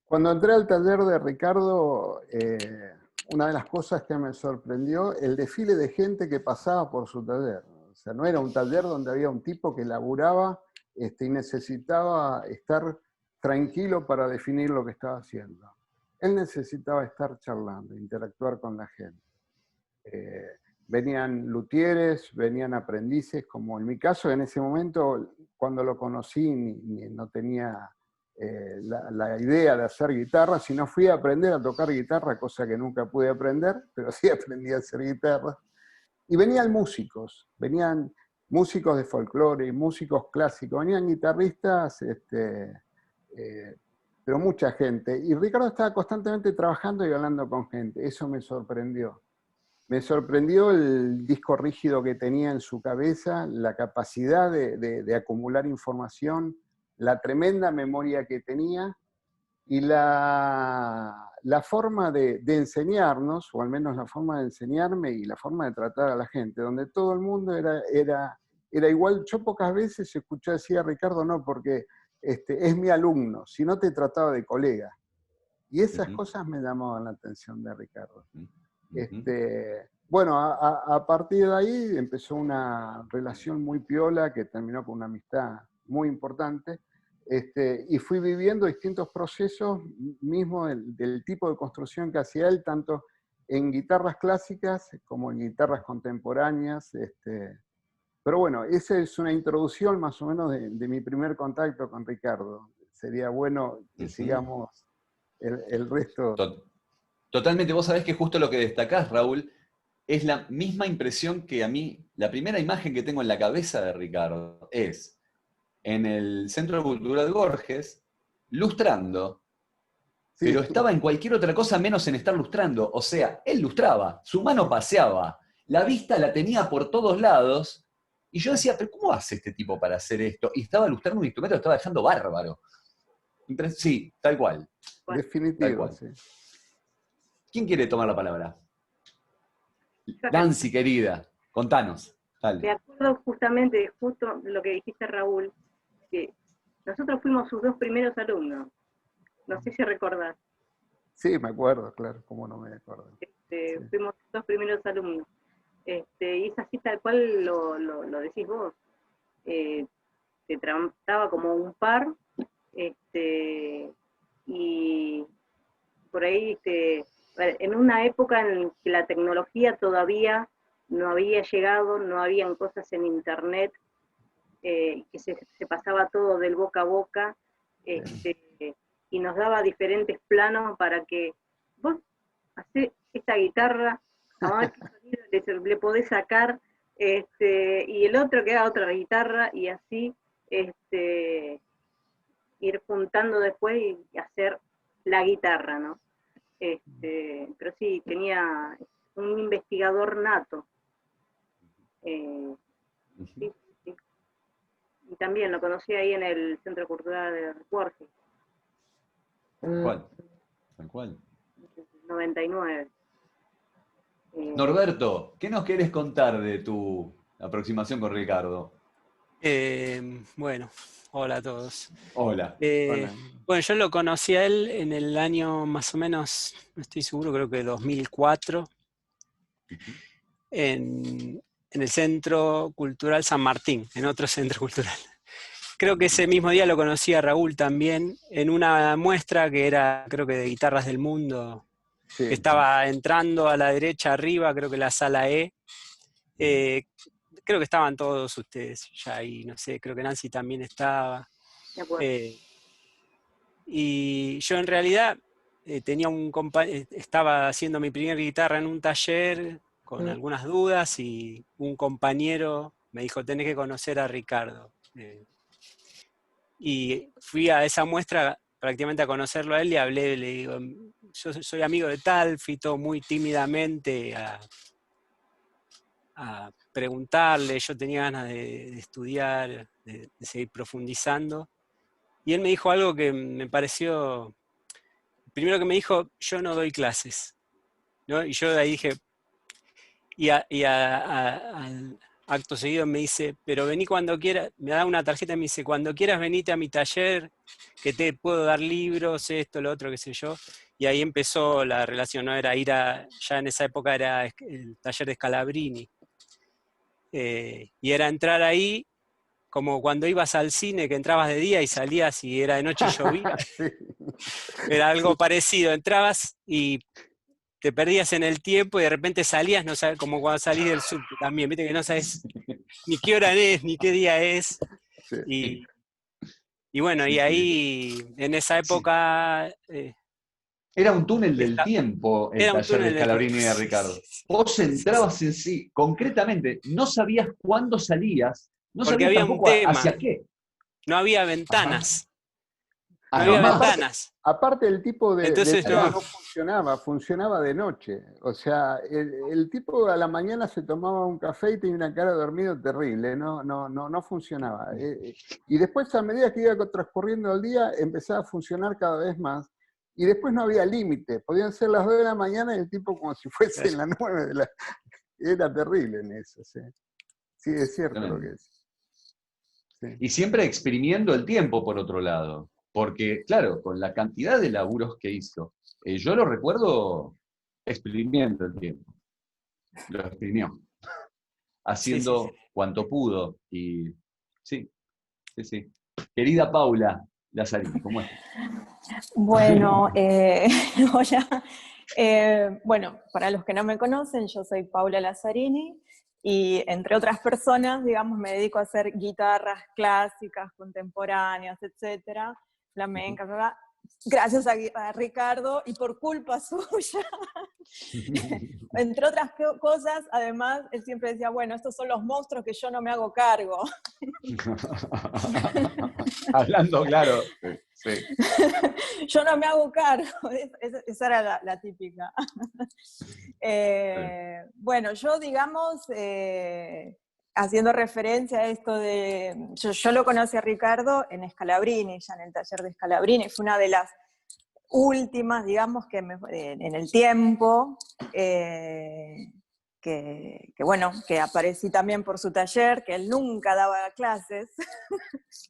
Cuando entré al taller de Ricardo, una de las cosas que me sorprendió, el desfile de gente que pasaba por su taller. O sea, no era un taller donde había un tipo que laburaba y necesitaba estar tranquilo para definir lo que estaba haciendo. Él necesitaba estar charlando, interactuar con la gente. Eh, Venían luthieres, venían aprendices, como en mi caso en ese momento, cuando lo conocí, no tenía la idea de hacer guitarra, sino fui a aprender a tocar guitarra, cosa que nunca pude aprender, pero sí aprendí a hacer guitarra. Y venían músicos de folclore, músicos clásicos, venían guitarristas, pero mucha gente. Y Ricardo estaba constantemente trabajando y hablando con gente, eso me sorprendió. Me sorprendió el disco rígido que tenía en su cabeza, la capacidad de acumular información, la tremenda memoria que tenía y la forma de enseñarnos, o al menos la forma de enseñarme y la forma de tratar a la gente, donde todo el mundo era igual. Yo pocas veces escuché decir a Ricardo, no, porque es mi alumno, si no te trataba de colega. Y esas cosas me llamaban la atención de Ricardo. Bueno, a partir de ahí empezó una relación muy piola que terminó con una amistad muy importante, y fui viviendo distintos procesos mismo del tipo de construcción que hacía él, tanto en guitarras clásicas como en guitarras contemporáneas. Pero bueno, esa es una introducción más o menos de mi primer contacto con Ricardo. Sería bueno que sigamos el resto. Totalmente, vos sabés que justo lo que destacás, Raúl, es la misma impresión que a mí, la primera imagen que tengo en la cabeza de Ricardo es en el Centro Cultural Borges, lustrando, Sí, pero estaba en cualquier otra cosa menos en estar lustrando. O sea, él lustraba, su mano paseaba, la vista la tenía por todos lados, y yo decía, pero ¿cómo hace este tipo para hacer esto? Y estaba lustrando un instrumento, lo estaba dejando bárbaro. Sí, tal cual, tal definitivo, cual. sí. ¿Quién quiere tomar la palabra? Yo acá Nancy, querida, contanos. me Dale. acuerdo justamente de justo lo que dijiste, Raúl, que nosotros fuimos sus dos primeros alumnos. No sé si recordás. Sí, me acuerdo, claro, cómo no me acuerdo. Sí. Fuimos sus dos primeros alumnos. Y es así tal cual lo decís vos. Te trataba como un par, y por ahí en una época en que la tecnología todavía no había llegado, no habían cosas en internet, que se pasaba todo del boca a boca, y nos daba diferentes planos para que vos hacés esta guitarra, a ver qué sonido le podés sacar, y el otro que haga otra guitarra, y así ir juntando después y hacer la guitarra, ¿no? Pero sí, tenía un investigador nato. Sí, sí. Y también lo conocí ahí en el Centro Cultural de Borges. Tal cual, tal cual. 99. Norberto, ¿qué nos querés contar de tu aproximación con Ricardo? Bueno, hola a todos. Hola. Hola. Bueno, yo lo conocí a él en el año más o menos, no estoy seguro, creo que 2004, en el Centro Cultural San Martín, en otro centro cultural. Creo que ese mismo día lo conocí a Raúl también, en una muestra que era, creo que de Guitarras del Mundo, Sí. que estaba entrando a la derecha arriba, creo que la sala E. Creo que estaban todos ustedes ya ahí, no sé, creo que Nancy también estaba. De acuerdo. Y yo en realidad estaba haciendo mi primera guitarra en un taller con algunas dudas y un compañero me dijo, tenés que conocer a Ricardo. Y fui a esa muestra prácticamente a conocerlo a él y hablé, le digo, yo soy amigo de tal, fui todo muy tímidamente a preguntarle, yo tenía ganas de estudiar, de seguir profundizando. Y él me dijo algo que me pareció, primero que me dijo, yo no doy clases, ¿no? Y yo de ahí dije, acto seguido me dice, pero vení cuando quieras, me da una tarjeta y me dice, cuando quieras venite a mi taller, que te puedo dar libros, esto, lo otro, qué sé yo. Y ahí empezó la relación, ¿no? Era ya en esa época era el taller de Scalabrini. Y era entrar ahí, como cuando ibas al cine, que entrabas de día y salías y era de noche y llovía. Sí. Era algo parecido, entrabas y te perdías en el tiempo y de repente salías, no sabes, como cuando salís del subte también, viste que no sabes ni qué hora es, ni qué día es. Sí. Y bueno, Sí, y sí. ahí, en esa Sí. época, Era un túnel del esta- tiempo el era un taller de túnel del tiempo. Scalabrini y de Sí, Ricardo. sí, Vos sí, sí. entrabas en sí, concretamente, no sabías cuándo salías, no Porque sabías había un tampoco tema, hacia qué. no había Ajá. ventanas, no Ah, había más. ventanas. Aparte el tipo de Entonces tren no, no funcionaba, funcionaba de noche. O sea, el tipo a la mañana se tomaba un café y tenía una cara de dormido terrible, no funcionaba. Y después a medida que iba transcurriendo el día empezaba a funcionar cada vez más. Y después no había límite, podían ser las 2 de la mañana y el tipo como si fuesen las 9 de la... Era terrible en eso, sí. Sí, es cierto lo que es. Sí. Y siempre exprimiendo el tiempo, por otro lado. Porque, claro, con la cantidad de laburos que hizo, yo lo recuerdo exprimiendo el tiempo. Lo exprimió, sí, sí, sí. haciendo cuanto pudo. Y sí, sí, sí. Querida Paula Lazzarini, ¿cómo estás? Bueno, hola. Bueno, para los que no me conocen, yo soy Paula Lazzarini y entre otras personas, digamos, me dedico a hacer guitarras clásicas, contemporáneas, etcétera, flamenca, bla, bla, gracias a Ricardo y por culpa suya. Entre otras cosas, además, él siempre decía, bueno, estos son los monstruos que yo no me hago cargo. Hablando claro. Sí. Yo no me hago cargo, esa era la típica. Bueno, yo digamos, haciendo referencia a esto de, yo lo conocí a Ricardo en Scalabrini, ya en el taller de Scalabrini, fue una de las últimas, digamos, que en el tiempo, bueno, que aparecí también por su taller, que él nunca daba clases,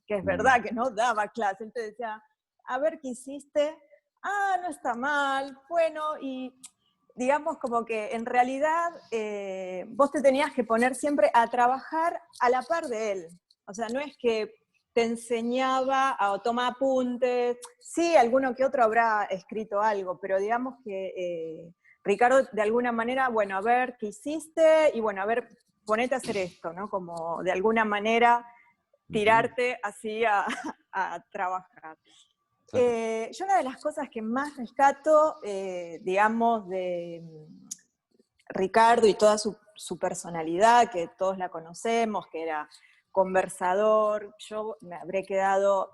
que es verdad que no daba clases, él te decía, a ver qué hiciste, no está mal, bueno, y digamos como que en realidad vos te tenías que poner siempre a trabajar a la par de él, o sea, no es que te enseñaba o toma apuntes, sí, alguno que otro habrá escrito algo, pero digamos que Ricardo de alguna manera, bueno, a ver qué hiciste, y bueno, a ver, ponete a hacer esto, ¿no? Como de alguna manera tirarte así a trabajar. Yo una de las cosas que más rescato, digamos, de Ricardo y toda su personalidad, que todos la conocemos, que era conversador, yo me habré quedado,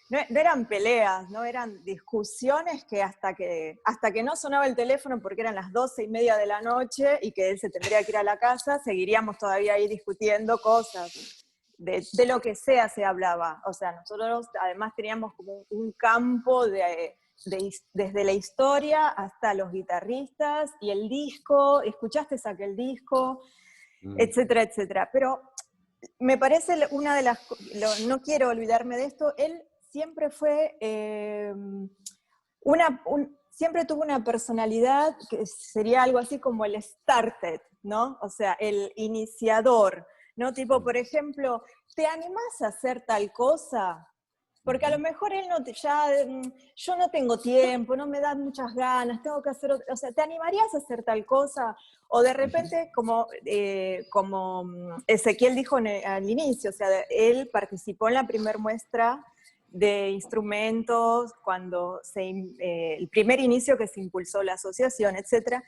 no eran peleas, no eran discusiones que hasta que no sonaba el teléfono porque eran las 12:30 de la noche y que él se tendría que ir a la casa, seguiríamos todavía ahí discutiendo cosas. De lo que sea se hablaba. O sea, nosotros además teníamos como un campo desde la historia hasta los guitarristas y el disco, escuchaste aquel disco, etcétera, etcétera. Pero me parece una de las, no quiero olvidarme de esto, él siempre fue siempre tuvo una personalidad que sería algo así como el starter, ¿no? O sea, el iniciador, ¿no? Tipo, por ejemplo, ¿te animás a hacer tal cosa? Porque a lo mejor él yo no tengo tiempo, no me dan muchas ganas, tengo que hacer o sea, ¿te animarías a hacer tal cosa? O de repente, como Ezequiel dijo al inicio, o sea, él participó en la primera muestra de instrumentos, cuando el primer inicio que se impulsó la asociación, etc.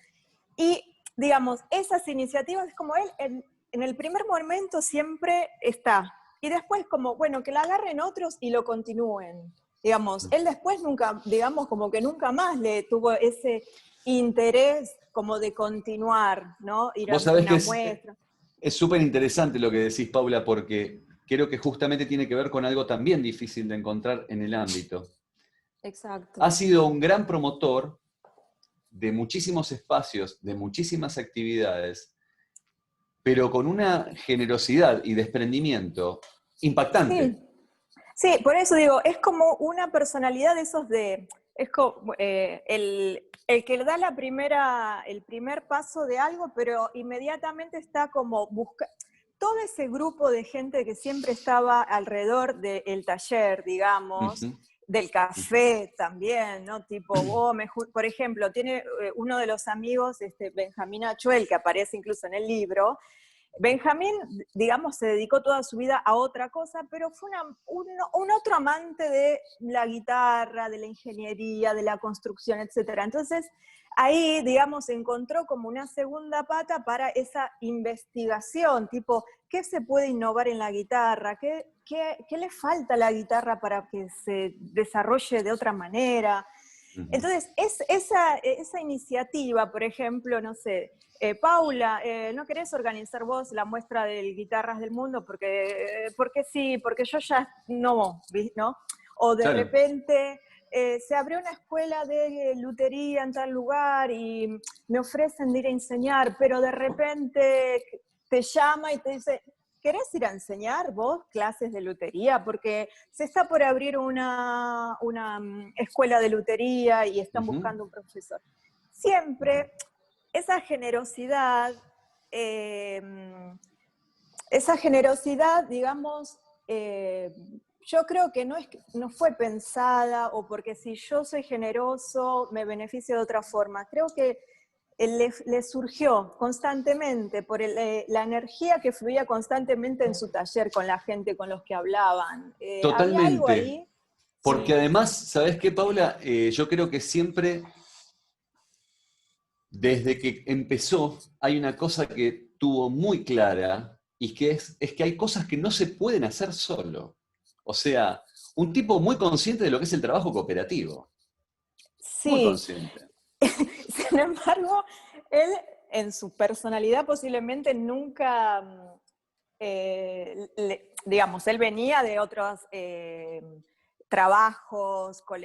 Y, digamos, esas iniciativas, como él, en el primer momento siempre está, y después como, bueno, que la agarren otros y lo continúen. Digamos, él después nunca, digamos, como que nunca más le tuvo ese interés como de continuar, ¿no? Ir a Vos sabés una que muestra. es súper interesante lo que decís, Paula, porque creo que justamente tiene que ver con algo también difícil de encontrar en el ámbito. Exacto. Ha sido un gran promotor de muchísimos espacios, de muchísimas actividades, pero con una generosidad y desprendimiento impactante. Sí. Sí, por eso digo, es como una personalidad de esos es como el que da el primer paso de algo, pero inmediatamente está como todo ese grupo de gente que siempre estaba alrededor del taller, digamos, Ujú. del café también, ¿no? Tipo, por ejemplo, tiene uno de los amigos, Benjamín Achuel, que aparece incluso en el libro. Benjamín, digamos, se dedicó toda su vida a otra cosa, pero fue un otro amante de la guitarra, de la ingeniería, de la construcción, etc. Entonces, ahí, digamos, encontró como una segunda pata para esa investigación, tipo, ¿qué se puede innovar en la guitarra? ¿Qué le falta a la guitarra para que se desarrolle de otra manera? Ujú. Entonces, esa iniciativa, por ejemplo, no sé, Paula, ¿no querés organizar vos la muestra de guitarras del mundo? Porque sí, porque yo ya no, ¿no? O de Claro. repente se abrió una escuela de lutería en tal lugar y me ofrecen de ir a enseñar, pero de repente te llama y te dice, ¿querés ir a enseñar vos clases de lutería? Porque se está por abrir una escuela de lutería y están Ujú. buscando un profesor. Siempre esa generosidad, eh, digamos, yo creo que no fue pensada o porque si yo soy generoso me beneficio de otra forma. Creo que le surgió constantemente por la energía que fluía constantemente en su taller con la gente con los que hablaban. ¿Había algo Totalmente. ahí? Porque Sí. además, ¿sabes qué, Paula? Yo creo que siempre, desde que empezó, hay una cosa que tuvo muy clara, y que es que hay cosas que no se pueden hacer solo. O sea, un tipo muy consciente de lo que es el trabajo cooperativo. Muy Sí, consciente. sin embargo, él en su personalidad posiblemente nunca, digamos, él venía de otros trabajos con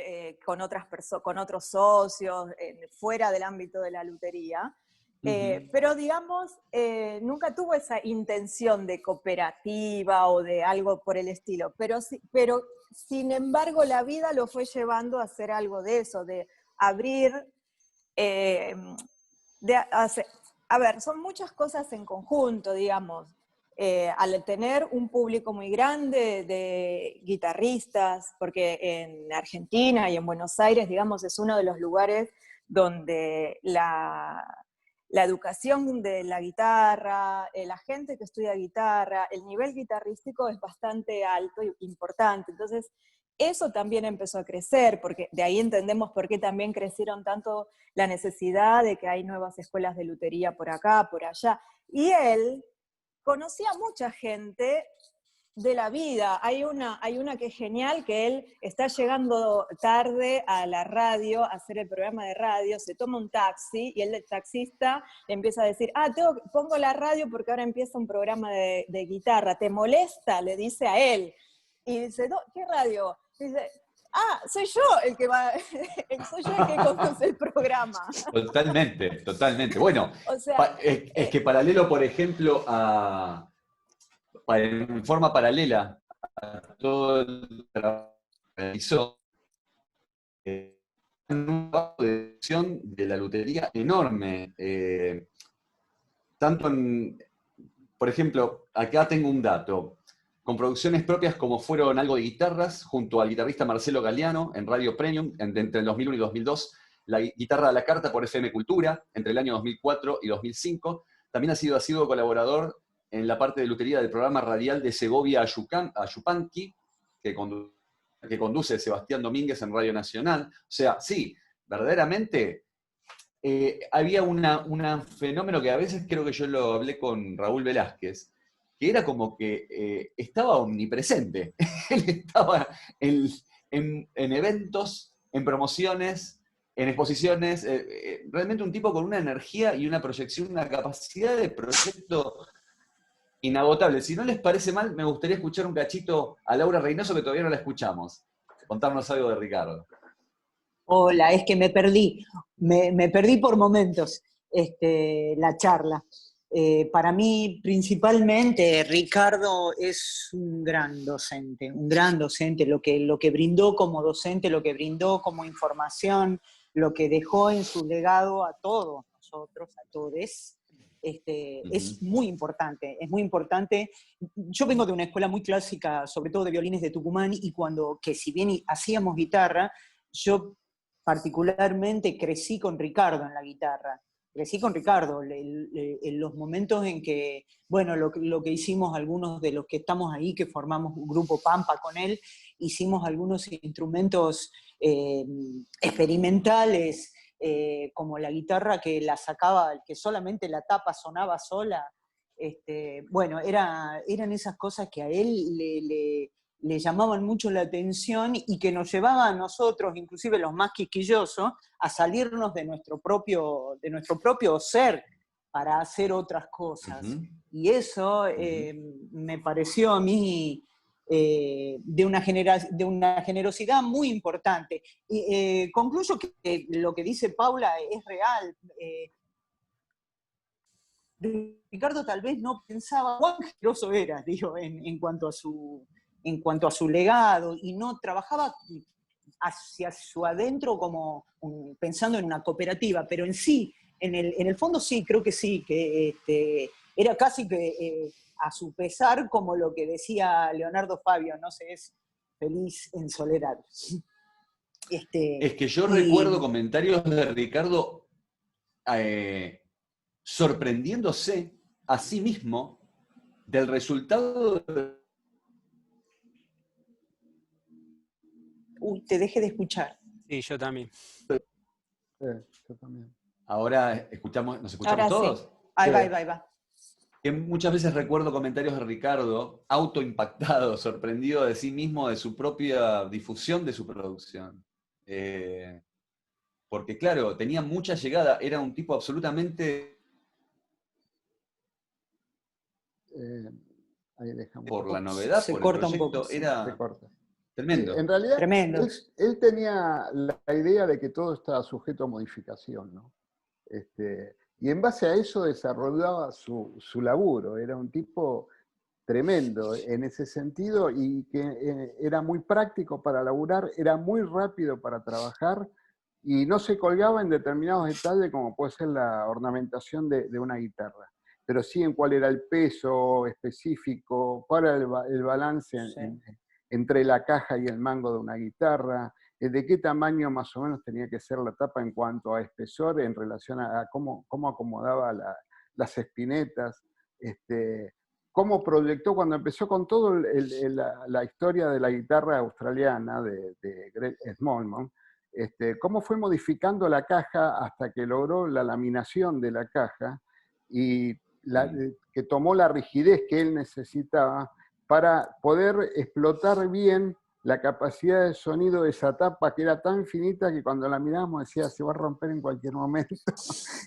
con otros socios, fuera del ámbito de la lutería, Ujú. pero digamos, nunca tuvo esa intención de cooperativa o de algo por el estilo, pero sin embargo la vida lo fue llevando a hacer algo de eso, de abrir, eh, a ver, son muchas cosas en conjunto, digamos. Al tener un público muy grande de guitarristas, porque en Argentina y en Buenos Aires, digamos, es uno de los lugares donde la educación de la guitarra, la gente que estudia guitarra, el nivel guitarrístico es bastante alto y importante. Entonces, eso también empezó a crecer, porque de ahí entendemos por qué también crecieron tanto la necesidad de que hay nuevas escuelas de lutería por acá, por allá. Y él conocía a mucha gente de la vida. Hay una que es genial, que él está llegando tarde a la radio, a hacer el programa de radio, se toma un taxi y el taxista le empieza a decir, pongo la radio porque ahora empieza un programa de guitarra, ¿te molesta? Le dice a él. Y dice, no, ¿qué radio? Dice, soy yo el que va, soy yo el que conduce el programa. Totalmente, totalmente. Bueno, O sea, es que paralelo, por ejemplo, en forma paralela a todo el trabajo que realizó, un trabajo de dirección de la lutería enorme. Tanto por ejemplo, acá tengo un dato, con producciones propias como fueron Algo de Guitarras, junto al guitarrista Marcelo Galeano en Radio Premium, entre el 2001 y 2002, la guitarra a la carta por FM Cultura, entre el año 2004 y 2005. También ha sido asiduo colaborador en la parte de lutería del programa radial de Segovia a Yupanqui, que conduce Sebastián Domínguez en Radio Nacional. O sea, sí, verdaderamente había un fenómeno que a veces creo que yo lo hablé con Raúl Velázquez, que era como que estaba omnipresente. Él estaba en eventos, en promociones, en exposiciones, realmente un tipo con una energía y una proyección, una capacidad de proyecto inagotable. Si no les parece mal, me gustaría escuchar un cachito a Laura Reynoso, que todavía no la escuchamos. Contarnos algo de Ricardo. Hola, es que me perdí por momentos la charla. Para mí, principalmente, Ricardo es un gran docente, lo que brindó como docente, lo que brindó como información, lo que dejó en su legado a todos nosotros, a todes, es muy importante, es muy importante. Yo vengo de una escuela muy clásica, sobre todo de violines de Tucumán, y que si bien hacíamos guitarra, yo particularmente crecí con Ricardo en la guitarra. Crecí con Ricardo, en los momentos en que, bueno, lo que hicimos algunos de los que estamos ahí, que formamos un grupo Pampa con él, hicimos algunos instrumentos experimentales, como la guitarra que la sacaba, que solamente la tapa sonaba sola. Bueno, eran esas cosas que a él le llamaban mucho la atención y que nos llevaban a nosotros, inclusive los más quisquillosos, a salirnos de nuestro propio ser para hacer otras cosas. Y eso me pareció a mí de una generosidad muy importante. Y concluyo que lo que dice Paula es real. Ricardo tal vez no pensaba cuán generoso era, digo, en cuanto a su legado, y no trabajaba hacia su adentro como pensando en una cooperativa, pero en sí, en el fondo sí, creo que sí, que era casi que a su pesar, como lo que decía Leonardo Fabio, no se es feliz en soledad. Es que yo recuerdo comentarios de Ricardo sorprendiéndose a sí mismo del resultado de... Uy, te dejé de escuchar. Sí, yo también. Yo también. Ahora nos escuchamos Ahora todos. sí. Ahí va. Que muchas veces recuerdo comentarios de Ricardo, autoimpactado, sorprendido de sí mismo, de su propia difusión de su producción. Porque claro, tenía mucha llegada, era un tipo absolutamente... Ahí dejamos. Por la novedad, Se por corta el un proyecto, poco, sí. era Se corta. tremendo. Sí, en realidad, Tremendo. él tenía la idea de que todo estaba sujeto a modificación, ¿no? Y en base a eso desarrollaba su laburo. Era un tipo tremendo en ese sentido y que era muy práctico para laburar, era muy rápido para trabajar y no se colgaba en determinados detalles como puede ser la ornamentación de una guitarra, pero sí en cuál era el peso específico, cuál era el balance entre la caja y el mango de una guitarra, de qué tamaño más o menos tenía que ser la tapa en cuanto a espesor en relación a cómo acomodaba las espinetas, cómo proyectó cuando empezó con todo la historia de la guitarra australiana de Greg Smallman, cómo fue modificando la caja hasta que logró la laminación de la caja y que tomó la rigidez que él necesitaba para poder explotar bien la capacidad de sonido de esa tapa que era tan finita que cuando la mirábamos decía se va a romper en cualquier momento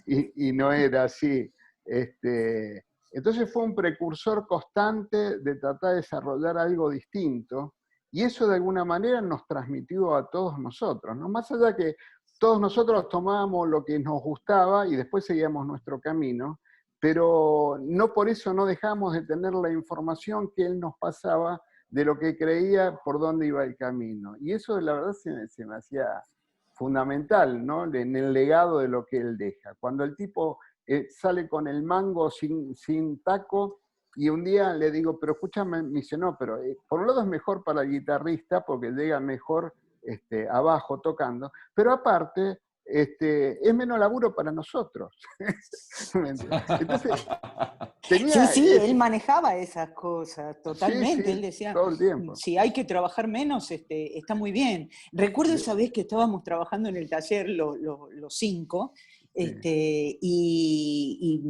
y no era así. Entonces fue un precursor constante de tratar de desarrollar algo distinto y eso de alguna manera nos transmitió a todos nosotros, ¿no? Más allá que todos nosotros tomábamos lo que nos gustaba y después seguíamos nuestro camino, pero no por eso no dejamos de tener la información que él nos pasaba de lo que creía por dónde iba el camino. Y eso la verdad se me hacía fundamental, ¿no? En el legado de lo que él deja. Cuando el tipo sale con el mango sin taco y un día le digo, pero escúchame, me dice, no, pero por un lado es mejor para el guitarrista porque llega mejor abajo tocando, pero aparte es menos laburo para nosotros. Entonces, sí, él manejaba esas cosas totalmente. Sí, él decía, todo el tiempo. Si hay que trabajar menos, está muy bien. Recuerdo esa vez que estábamos trabajando en el taller los cinco, y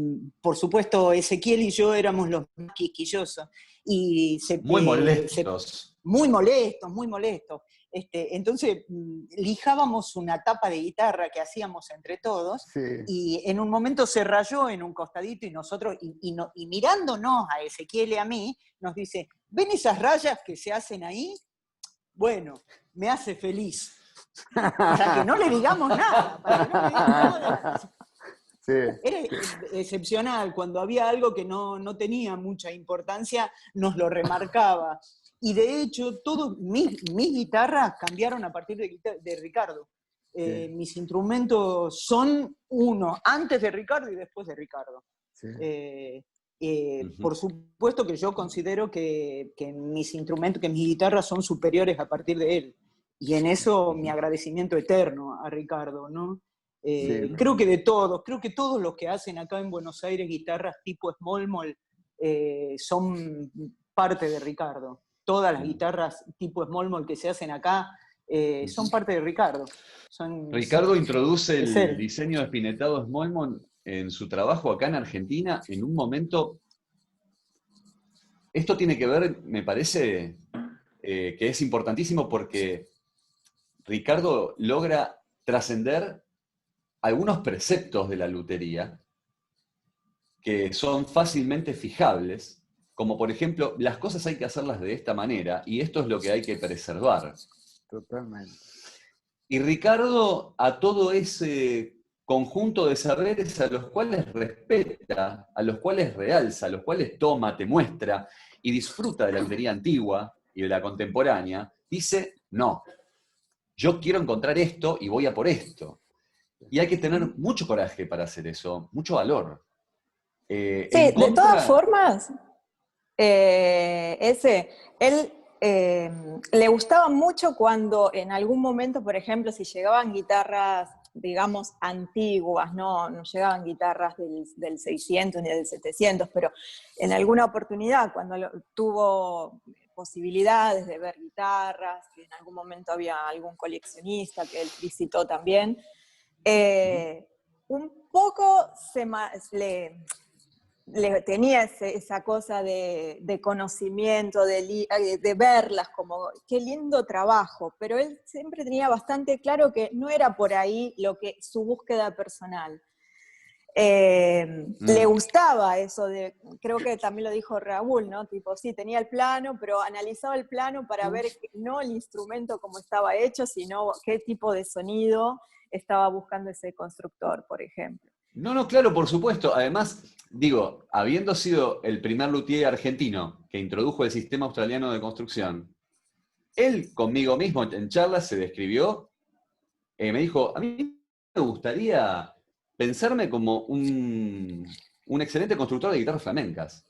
por supuesto Ezequiel y yo éramos los más quisquillosos. Y muy molestos. Muy molestos. Entonces lijábamos una tapa de guitarra que hacíamos entre todos, sí. Y en un momento se rayó en un costadito y nosotros, y mirándonos a Ezequiel y a mí, nos dice, ¿ven esas rayas que se hacen ahí? Bueno, me hace feliz. Para que no le digamos nada. Sí, Era excepcional, cuando había algo que no tenía mucha importancia, nos lo remarcaba. Y de hecho, todas mis guitarras cambiaron a partir de Ricardo. sí, Mis instrumentos son uno, antes de Ricardo y después de Ricardo. sí. Por supuesto que yo considero que mis instrumentos, que mis guitarras son superiores a partir de él. Y en eso mi agradecimiento eterno a Ricardo, ¿no? Sí, Creo que todos los que hacen acá en Buenos Aires guitarras tipo small mall son parte de Ricardo. Todas las guitarras tipo small mall que se hacen acá son parte de Ricardo. Ricardo introduce Es el él. diseño de espinetado Smallmont en su trabajo acá en Argentina en un momento. Esto tiene que ver, me parece, que es importantísimo porque Ricardo logra trascender algunos preceptos de la lutería que son fácilmente fijables, como por ejemplo, las cosas hay que hacerlas de esta manera y esto es lo que hay que preservar. totalmente. Y Ricardo, a todo ese conjunto de saberes a los cuales respeta, a los cuales realza, a los cuales toma, te muestra y disfruta de la lutería antigua y de la contemporánea, dice, no, yo quiero encontrar esto y voy a por esto. Y hay que tener mucho coraje para hacer eso, mucho valor. Sí, de todas formas, él le gustaba mucho cuando en algún momento, por ejemplo, si llegaban guitarras, digamos, antiguas, no llegaban guitarras del 600 ni del 700, pero en alguna oportunidad, cuando tuvo posibilidades de ver guitarras, que en algún momento había algún coleccionista que él visitó también, un poco le tenía esa cosa de conocimiento, de verlas como, qué lindo trabajo, pero él siempre tenía bastante claro que no era por ahí su búsqueda personal. Le gustaba eso creo que también lo dijo Raúl, ¿no? Tipo, sí, tenía el plano, pero analizaba el plano para ver no el instrumento como estaba hecho, sino qué tipo de sonido estaba buscando ese constructor, por ejemplo. No, claro, por supuesto. Además, digo, habiendo sido el primer luthier argentino que introdujo el sistema australiano de construcción, él conmigo mismo en charlas se describió, me dijo, a mí me gustaría pensarme como un excelente constructor de guitarras flamencas.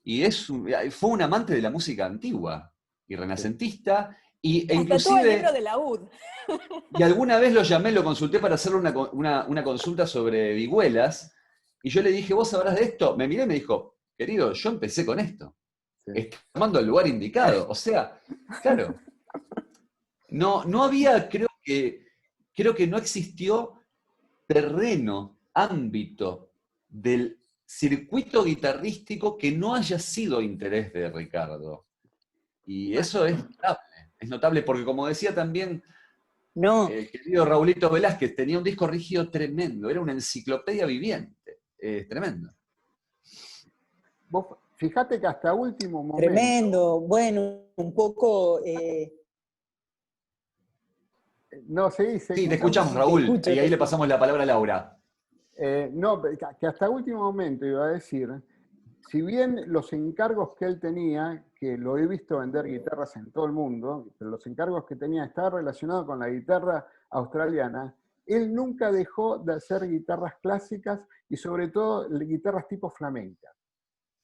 Y fue un amante de la música antigua y renacentista, e hasta tuvo el inclusive... libro de laúd. Y alguna vez lo llamé, lo consulté para hacerle una consulta sobre vihuelas, y yo le dije, ¿vos sabrás de esto? Me miré y me dijo, querido, yo empecé con esto. Sí. Está llamando al lugar indicado. O sea, claro. No había, creo que no existió terreno, ámbito del circuito guitarrístico que no haya sido interés de Ricardo. Y eso es notable porque como decía también No, el querido Raulito Velázquez, tenía un disco rígido tremendo, era una enciclopedia viviente, tremendo. Vos fíjate que hasta último momento... tremendo. Bueno, un poco... No, seguí. Sí, te escuchamos, Te Raúl, escucho, y ahí te le pasamos la palabra a Laura. No, que hasta último momento iba a decir, si bien los encargos que él tenía, que lo he visto vender guitarras en todo el mundo, pero los encargos que tenía estaban relacionados con la guitarra australiana, él nunca dejó de hacer guitarras clásicas y sobre todo guitarras tipo flamenca.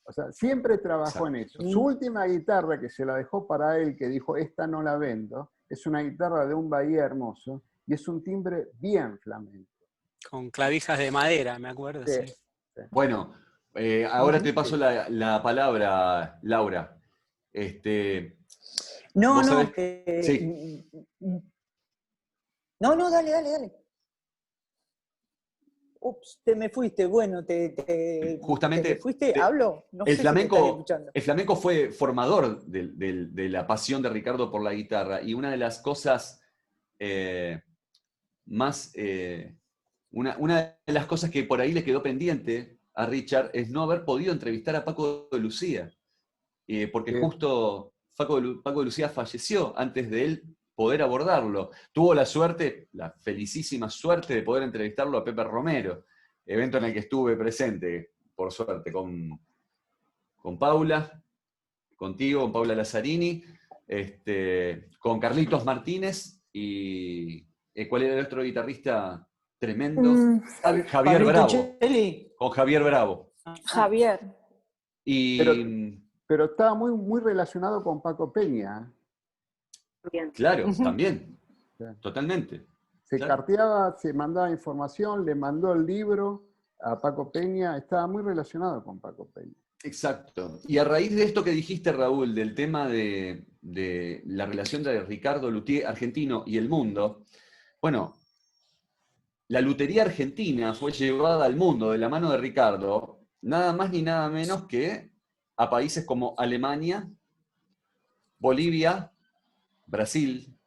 O sea, siempre trabajó en eso. Su última guitarra que se la dejó para él, que dijo, esta no la vendo, es una guitarra de un Bahía hermoso y es un timbre bien flamenco. Con clavijas de madera, me acuerdo, sí. Bueno, ahora te paso la palabra, Laura. No, ¿vos no. sabés? Sí. No, dale. Ups, te me fuiste. Bueno, Justamente, ¿te me fuiste? ¿Hablo? No sé si me estás escuchando. El flamenco fue formador de la pasión de Ricardo por la guitarra, y una de las cosas una de las cosas que por ahí le quedó pendiente a Richard es no haber podido entrevistar a Paco de Lucía, porque justo Paco de Lucía falleció antes de él poder abordarlo. Tuvo la felicísima suerte de poder entrevistarlo a Pepe Romero, evento en el que estuve presente, por suerte, con Paula, contigo, con Paula Lazzarini, con Carlitos Martínez y ¿cuál era el otro guitarrista tremendo? Javier Pablito Bravo. Cheli. Con Javier Bravo. Javier. Y Pero estaba muy, muy relacionado con Paco Peña. Bien. claro, Ujú. también, Sí. totalmente. Se Claro. carteaba, se mandaba información, le mandó el libro a Paco Peña, estaba muy relacionado con Paco Peña. Exacto. Y a raíz de esto que dijiste, Raúl, del tema de la relación de Ricardo Luthier argentino y el mundo, bueno, la lutería argentina fue llevada al mundo de la mano de Ricardo, nada más ni nada menos que a países como Alemania, Bolivia, Brasil,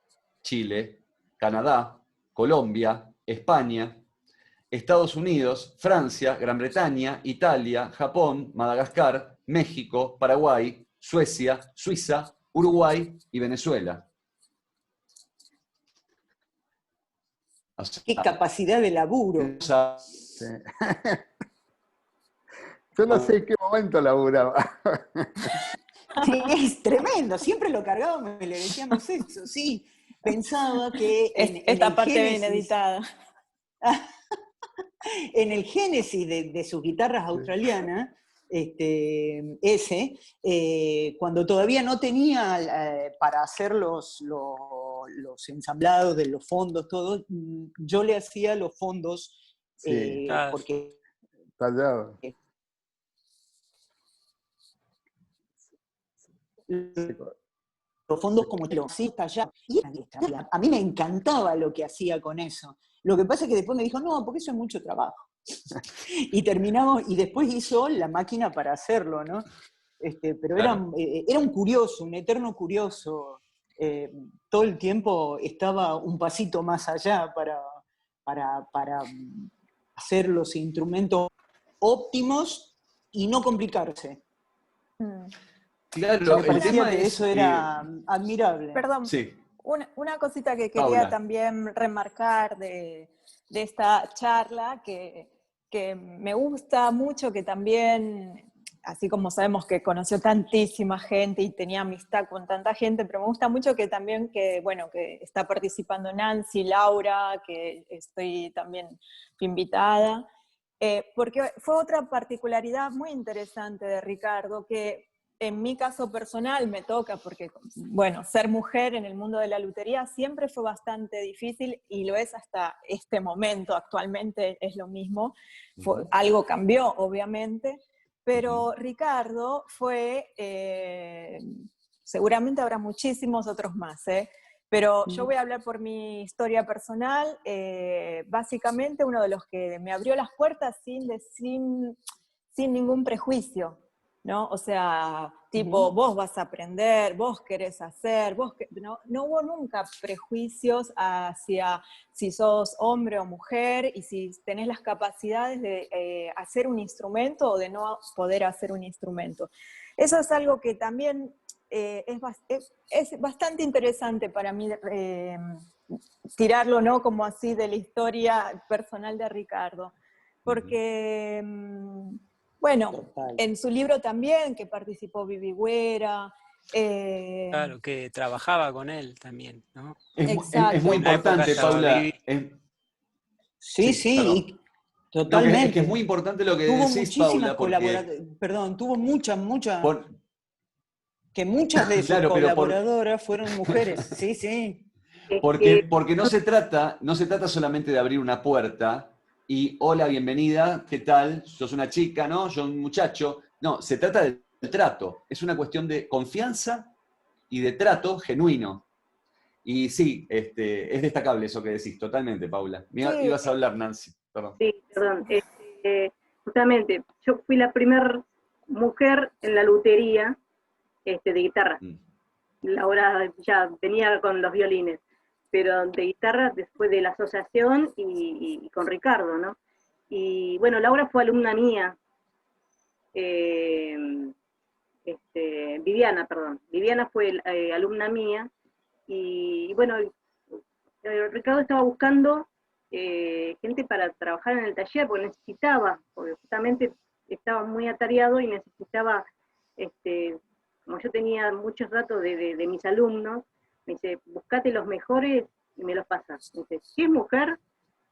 Chile, Canadá, Colombia, España, Estados Unidos, Francia, Gran Bretaña, Italia, Japón, Madagascar, México, Paraguay, Suecia, Suiza, Uruguay y Venezuela. O Qué sea, capacidad de laburo. Sí. Yo no sé en qué momento laburaba. Sí, es tremendo, siempre lo cargábamos y le decíamos eso, sí. Pensaba que en Esta el parte viene génesis, editada. en el génesis de sus guitarras australianas, cuando todavía no tenía para hacer los ensamblados de los fondos, todo, yo le hacía los fondos, Sí, Claro. porque tallado. Sí, los fondos como lo hacía allá. Y a mí me encantaba lo que hacía con eso. Lo que pasa es que después me dijo, no, porque eso es mucho trabajo. Y terminamos, y después hizo la máquina para hacerlo, ¿no? Pero Claro. era un curioso, un eterno curioso. Todo el tiempo estaba un pasito más allá para hacer los instrumentos óptimos y no complicarse. Mm. Claro, Me el parecía tema que es, eso era admirable. Perdón, sí, una cosita que quería Paula. también remarcar de esta charla, que me gusta mucho, que también, así como sabemos que conoció tantísima gente y tenía amistad con tanta gente, pero me gusta mucho que también, bueno, que está participando Nancy, Laura, que estoy también invitada, porque fue otra particularidad muy interesante de Ricardo, que en mi caso personal me toca, porque, bueno, ser mujer en el mundo de la lutería siempre fue bastante difícil y lo es hasta este momento. Actualmente es lo mismo. Algo cambió, obviamente, pero Ricardo fue, seguramente habrá muchísimos otros más, pero yo voy a hablar por mi historia personal. Básicamente uno de los que me abrió las puertas sin ningún prejuicio, ¿no? O sea, tipo, vos vas a aprender, vos querés hacer, no hubo nunca prejuicios hacia si sos hombre o mujer y si tenés las capacidades de hacer un instrumento o de no poder hacer un instrumento. Eso es algo que también es bastante interesante para mí tirarlo, ¿no? Como así de la historia personal de Ricardo. Porque, bueno, Total. en su libro también, que participó Vivi Güera. Claro, que trabajaba con él también, ¿no? Es Exacto. muy En una época importante, estaba Paula. Vivi. Sí, Sí, perdón. y No, totalmente. es que es muy importante lo que Tuvo decís, muchísimas Paula, colaboradoras, perdón, tuvo muchas, por- que muchas de sus claro, colaboradoras fueron mujeres, sí, sí. porque no se trata solamente de abrir una puerta y hola, bienvenida, ¿qué tal? Sos una chica, ¿no? Yo un muchacho. No, se trata del trato. Es una cuestión de confianza y de trato genuino. Y sí, es destacable eso que decís, totalmente, Paula. Sí, Ibas a hablar, Nancy, perdón. Sí, perdón. Justamente, yo fui la primera mujer en la lutería de guitarra. Laura ya venía con los violines, pero de guitarra después de la asociación y con Ricardo, ¿no? Y bueno, Laura fue alumna mía, Viviana fue alumna mía, y bueno, Ricardo estaba buscando gente para trabajar en el taller, porque justamente estaba muy atareado y necesitaba, como yo tenía muchos datos de mis alumnos, me dice, buscate los mejores y me los pasas. Me dice, ¿qué es mujer?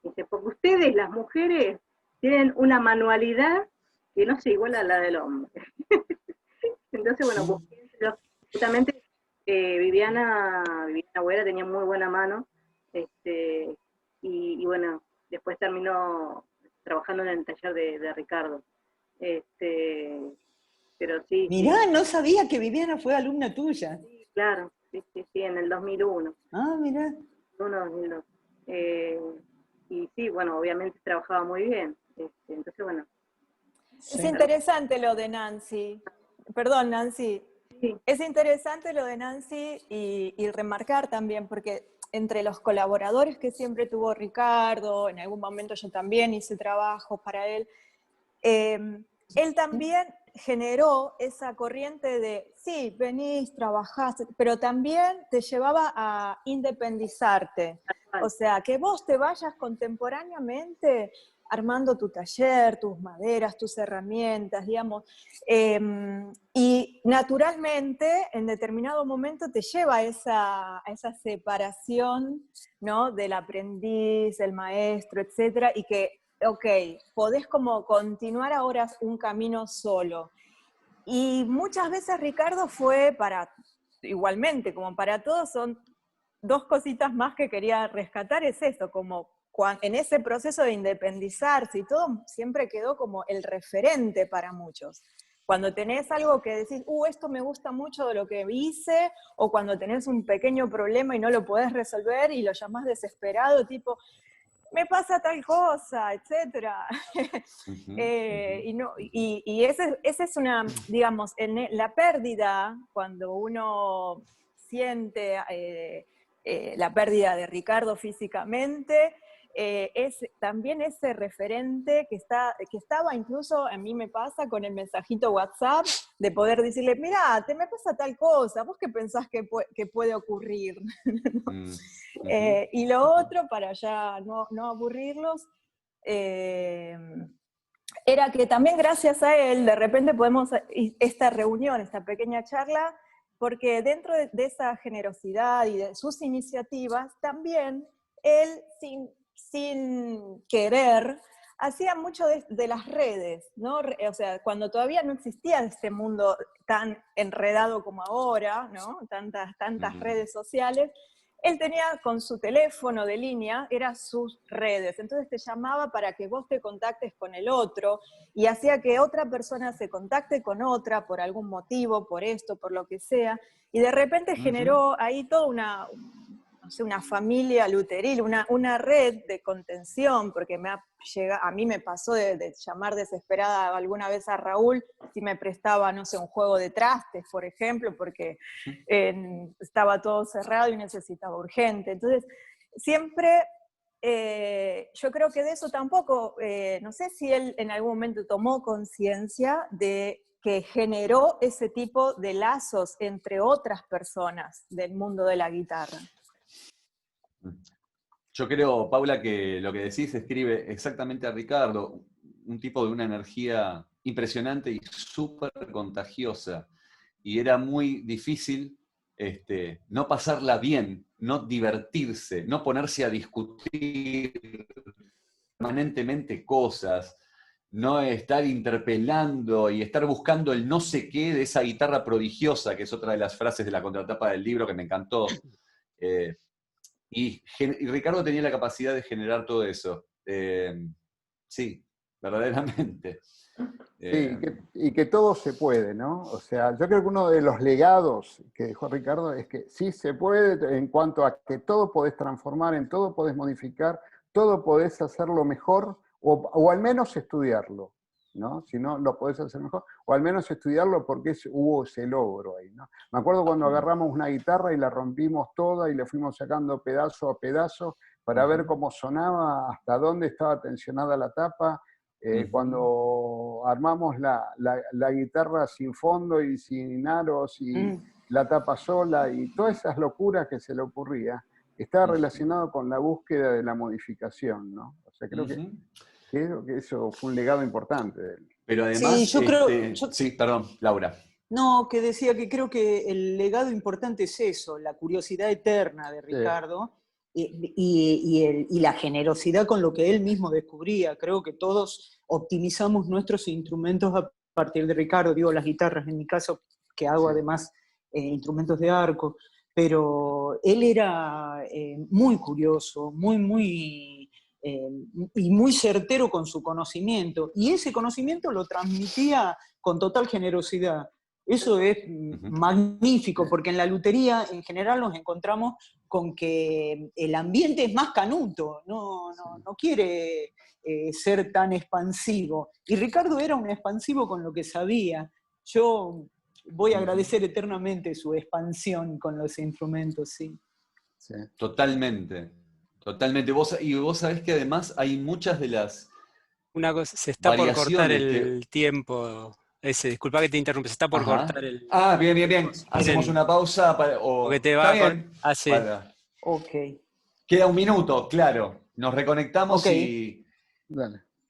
Me dice, porque ustedes, las mujeres, tienen una manualidad que no se iguala a la del hombre. Entonces, bueno, busqué, justamente Viviana Agüera tenía muy buena mano, y bueno, después terminó trabajando en el taller de Ricardo. Pero sí, Mirá, sí, no sabía que Viviana fue alumna tuya. sí, claro, sí, en el 2001. Ah, mirá. 2002. Y sí, bueno, obviamente trabajaba muy bien. Entonces, bueno. Es Sí. interesante lo de Nancy. Perdón, Nancy. Sí, Es interesante lo de Nancy y remarcar también, porque entre los colaboradores que siempre tuvo Ricardo, en algún momento yo también hice trabajo para él, él también generó esa corriente de, sí, venís, trabajás, pero también te llevaba a independizarte. O sea, que vos te vayas contemporáneamente armando tu taller, tus maderas, tus herramientas, digamos, y naturalmente en determinado momento te lleva a esa separación, ¿no? Del aprendiz, del maestro, etcétera, y que ok, podés como continuar ahora un camino solo. Y muchas veces Ricardo fue igualmente, como para todos, son dos cositas más que quería rescatar, es eso, como en ese proceso de independizarse y todo, siempre quedó como el referente para muchos. Cuando tenés algo que decís, esto me gusta mucho de lo que hice, o cuando tenés un pequeño problema y no lo podés resolver y lo llamás desesperado, tipo, me pasa tal cosa, etcétera. Y esa es una, digamos, la pérdida, cuando uno siente la pérdida de Ricardo físicamente, es también ese referente que estaba incluso, a mí me pasa con el mensajito WhatsApp, de poder decirle, mirá, me pasa tal cosa, ¿vos qué pensás que puede ocurrir? Y lo otro, para ya no aburrirlos, era que también gracias a él, de repente podemos, esta reunión, esta pequeña charla, porque dentro de esa generosidad y de sus iniciativas, también él, sin querer, hacía mucho de las redes, ¿no? O sea, cuando todavía no existía este mundo tan enredado como ahora, ¿no? Tantas redes sociales, él tenía con su teléfono de línea, eran sus redes, entonces te llamaba para que vos te contactes con el otro y hacía que otra persona se contacte con otra por algún motivo, por esto, por lo que sea, y de repente generó ahí toda una familia luteril, una red de contención, porque a mí me pasó de llamar desesperada alguna vez a Raúl si me prestaba, no sé, un juego de trastes, por ejemplo, porque estaba todo cerrado y necesitaba urgente. Entonces, siempre, yo creo que de eso tampoco, no sé si él en algún momento tomó conciencia de que generó ese tipo de lazos entre otras personas del mundo de la guitarra. Yo creo, Paula, que lo que decís describe exactamente a Ricardo, un tipo de una energía impresionante y súper contagiosa. Y era muy difícil no pasarla bien, no divertirse, no ponerse a discutir permanentemente cosas, no estar interpelando y estar buscando el no sé qué de esa guitarra prodigiosa, que es otra de las frases de la contratapa del libro que me encantó. Y Ricardo tenía la capacidad de generar todo eso. Sí, verdaderamente. Sí, y que todo se puede, ¿no? O sea, yo creo que uno de los legados que dejó Ricardo es que sí se puede en cuanto a que todo podés transformar, en todo podés modificar, todo podés hacerlo mejor o al menos estudiarlo, ¿no? Si no lo podés hacer mejor, o al menos estudiarlo porque hubo ese logro ahí, ¿no? Me acuerdo cuando agarramos una guitarra y la rompimos toda y le fuimos sacando pedazo a pedazo para ver cómo sonaba, hasta dónde estaba tensionada la tapa. Cuando armamos la guitarra sin fondo y sin aros y la tapa sola y todas esas locuras que se le ocurría, estaba relacionado con la búsqueda de la modificación, ¿no? O sea, creo que eso fue un legado importante de él. Pero además, Sí, yo creo, sí, perdón, Laura. no, que decía que creo que el legado importante es eso, la curiosidad eterna de Ricardo y la generosidad con lo que él mismo descubría. Creo que todos optimizamos nuestros instrumentos a partir de Ricardo, digo las guitarras en mi caso, que hago además instrumentos de arco, pero él era muy curioso, y muy certero con su conocimiento, y ese conocimiento lo transmitía con total generosidad. Eso es magnífico, porque en la lutería en general nos encontramos con que el ambiente es más canuto, no quiere ser tan expansivo. Y Ricardo era un expansivo con lo que sabía. Yo voy a agradecer eternamente su expansión con los instrumentos, sí. Totalmente, totalmente. Y vos sabés que además hay muchas de las Una cosa, se está por cortar variaciones el tiempo. Disculpa que te interrumpe, se está por cortar el... Ah, bien. Hacemos una pausa Porque te está va bien. Ok. Queda un minuto, claro. Nos reconectamos Ok.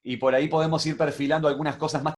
y por ahí podemos ir perfilando algunas cosas más